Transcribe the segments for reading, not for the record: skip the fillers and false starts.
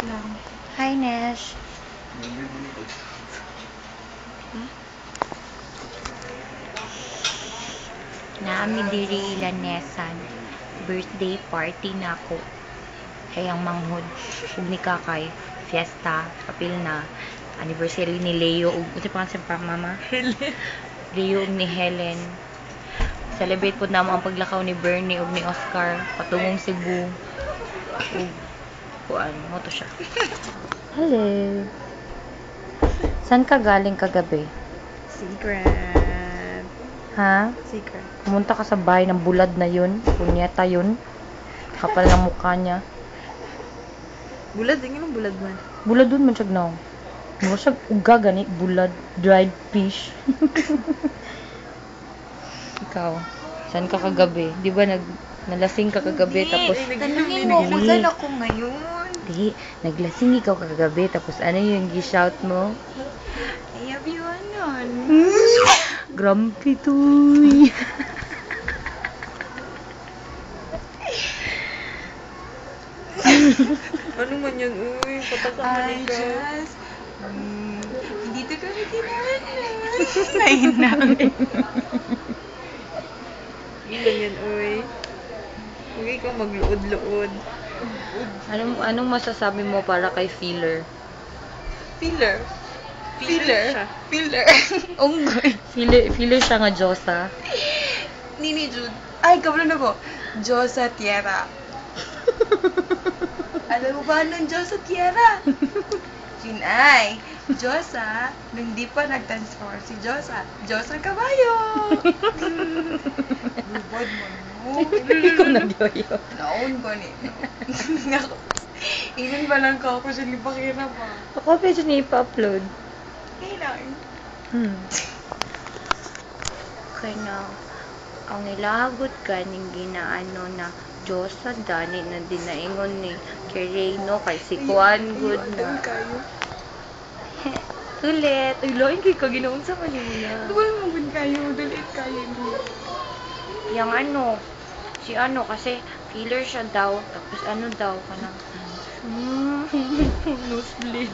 lang. Hi, Nesh. Naami diri ilanesan. Birthday party na ako. Hayang manghod. Ug ni Kakay. Fiesta. Kapil na. Anniversary ni Leo. Ug uti pa sa mama? Leo ug ni Helen. Celebrate po na ang paglakaw ni Bernie ug ni Oscar. Patungong Cebu. Ug kuan mo to siya. Hello. Saan ka galing kagabi? Secret. Ha? Secret. Pumunta ka sa bahay ng bulad na yun. Punyeta yun. Kapal ng mukha niya. Bulad? Tingin ang bulad man. Bulad dun man siya gnaw. Mura siya uga gani. Bulad. Dried fish. Ikaw. Saan ka kagabi? Di ba nalasing ka kagabi tapos... Tanungin mo kung saan ako ngayon. Di. Naglasing ikaw kagabi tapos ano yung gi-shout mo? I have you anon. Grumpy toy. Ano man yan? Uy, pataka man ikaw. Hindi to kami kinahan. Ay, namin. Hindi lang yan, uy. Huwag ikaw magluod-luod. Anong masasabi mo para kay Feeler? Filler. Filler. Filler. Unggoy. Feeler siya nga Diyosa. Nini Jude. Ay, kabalo na ko. Diyosa Tierra. Alam mo ba ng Diyosa Tierra? Yun ay, Diyosa, nung di pa nag-transform si Diyosa. Diyosa Kabayo. Lubad mo. Ikaw nagyoyo. Naon ko ni. Inan ba lang ka ako siya ni Bakira pa? Ako pa siya na ipa-upload. Kailan? Okay na. Ang ilahagot ka ning ginaano na Diyosa dani na dinaingon ni Kereno kay si Kuan good na. kayo. Ulit. Uy, loin kay kaginaon sa kanimo na. Tuwal mo gun kayo. Dalit kayo. Yang ano, si ano kasi filler siya daw. Tapos ano daw kanang nosebleed.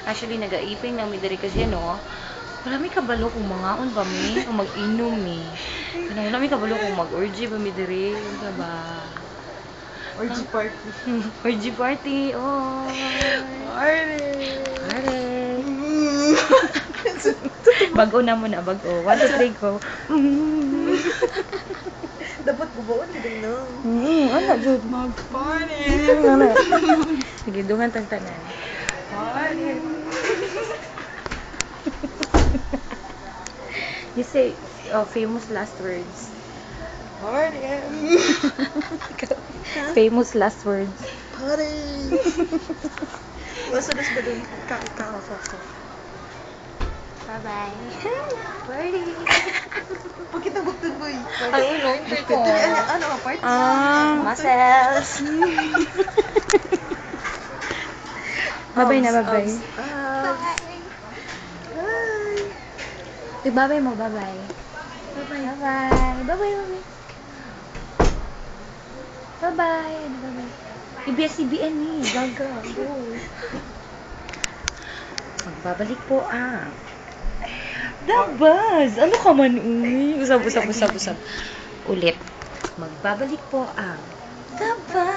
Actually, nag-aiping na mi diri kasi no. Wala may kabalo kung mangaon ba mi, kung mag-inom mi. Wala may kabalo kung mag-orgy ba mi diri, ano ba? Orgy party. Orgy party, oh. Party. Pare. Bago na mo na, bago. 1, 2, 3, go. Dapat bubuon din no. Ano, Jude? Mag-party. Ano? Sige, dungan tanan. Party. You say famous last words. Party. Famous last words. Party. Basta das ba dun? Kakao. Bye-bye. Party. Bakit nabugtod mo eh? Ay, no, hindi ko. Ano ka? Party? Muscles. Bye-bye na, bye-bye. Bye. Bye-bye mo, bye-bye. Bye-bye. Bye-bye. Bye-bye. Bye-bye. Bye-bye. ABS-CBN eh. Gaga. Go. Magbabalik po ang Dabaz! Ano ka man, uy? Usap. Ulit. Magbabalik po ang Dabaz!